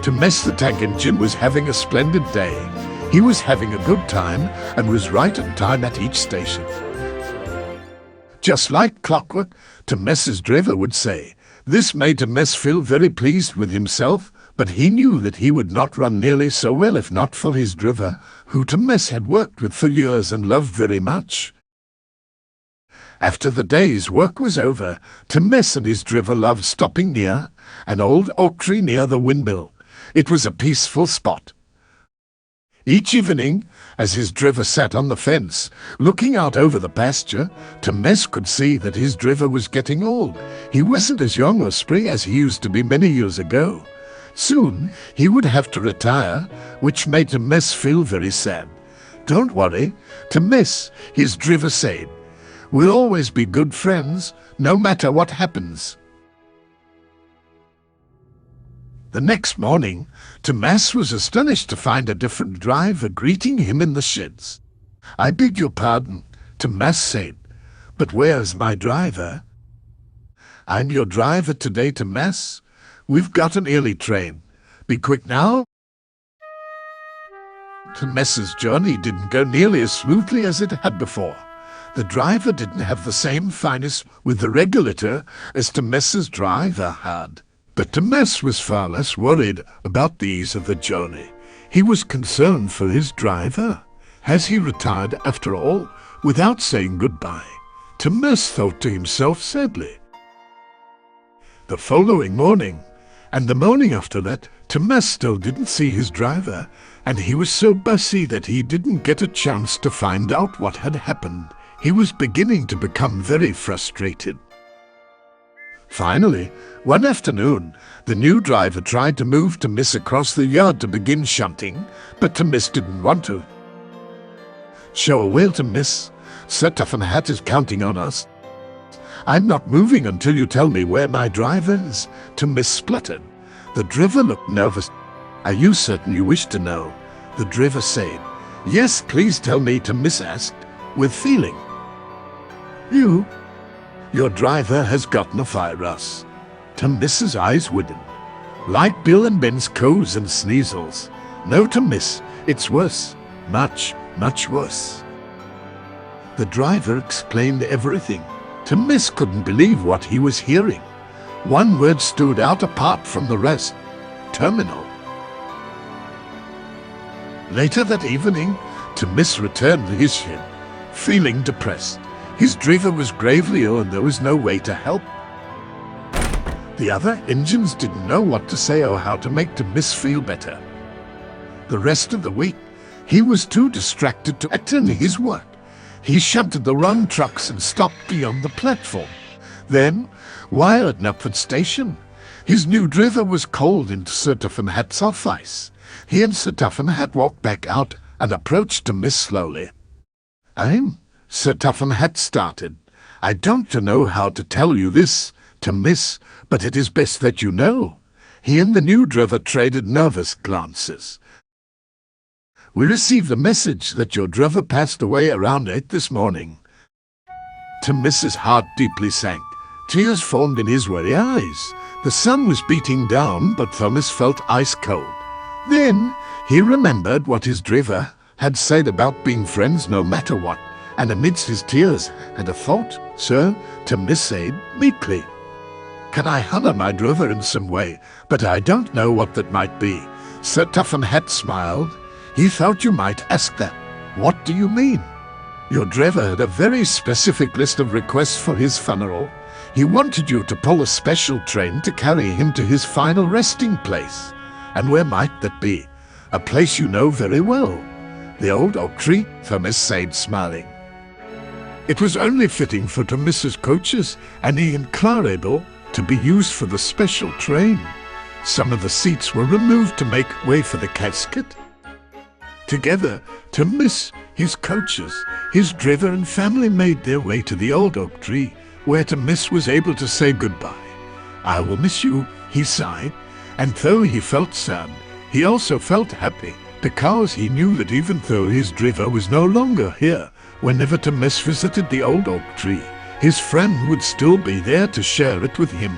To mess the tank engine was having a splendid day. He was having a good time and was right on time at each station. Just like clockwork, Temes's driver would say. This made Temes feel very pleased with himself, but he knew that he would not run nearly so well if not for his driver, who Temes had worked with for years and loved very much. After the day's work was over, Temes and his driver loved stopping near an old oak tree near the windmill. It was a peaceful spot. Each evening, as his driver sat on the fence, looking out over the pasture, Temes could see that his driver was getting old. He wasn't as young or spry as he used to be many years ago. Soon, he would have to retire, which made Temes feel very sad. Don't worry, Temes, his driver said. We'll always be good friends, no matter what happens. The next morning, Temes was astonished to find a different driver greeting him in the sheds. I beg your pardon, Temes said, but where's my driver? I'm your driver today, Temes. We've got an early train. Be quick now. Temes's journey didn't go nearly as smoothly as it had before. The driver didn't have the same fineness with the regulator as Temes's driver had. But Temes was far less worried about the ease of the journey. He was concerned for his driver. Has he retired after all, without saying goodbye? Temes thought to himself sadly. The following morning, and the morning after that, Temes still didn't see his driver, and he was so busy that he didn't get a chance to find out what had happened. He was beginning to become very frustrated. Finally, one afternoon, the new driver tried to move Temes across the yard to begin shunting, but Temes didn't want to. Show a wheel, Temes. Sir Toughen Hat is counting on us. I'm not moving until you tell me where my driver is, Temes spluttered. The driver looked nervous. Are you certain you wish to know? The driver said. Yes, please tell me, Temes asked, with feeling. Your driver has gotten a virus. Temes's eyes widened. Like Bill and Ben's coughs and sneezels. No, Temes, it's worse. Much, much worse. The driver explained everything. Temes couldn't believe what he was hearing. One word stood out apart from the rest. Terminal. Later that evening, Temes returned to his shed, feeling depressed. His driver was gravely ill and there was no way to help. The other engines didn't know what to say or how to make Temes feel better. The rest of the week, he was too distracted to attend his work. He shunted the wrong trucks and stopped beyond the platform. Then, while at Knapford Station, his new driver was called into Sir Toughen Hat's office. He and Sir Toughen Hat walked back out and approached Temes slowly. Sir Toughen Hat started. I don't know how to tell you this, Temes, but it is best that you know. He and the new driver traded nervous glances. We received a message that your driver passed away around 8 this morning. Temes's heart deeply sank. Tears formed in his weary eyes. The sun was beating down, but Temes felt ice cold. Then he remembered what his driver had said about being friends no matter what, and amidst his tears had a thought. Sir, Temes said meekly, can I honor my driver in some way, but I don't know what that might be. Sir Toughen Hat smiled. He thought you might ask that. What do you mean? Your driver had a very specific list of requests for his funeral. He wanted you to pull a special train to carry him to his final resting place. And where might that be? A place you know very well. The old oak tree, Temes said, smiling. It was only fitting for Temes's coaches and Ian Clarabel to be used for the special train. Some of the seats were removed to make way for the casket. Together, Temes, his coaches, his driver and family made their way to the old oak tree, where Temes was able to say goodbye. I will miss you, he sighed, and though he felt sad, he also felt happy, because he knew that even though his driver was no longer here, whenever Temes visited the old oak tree, his friend would still be there to share it with him.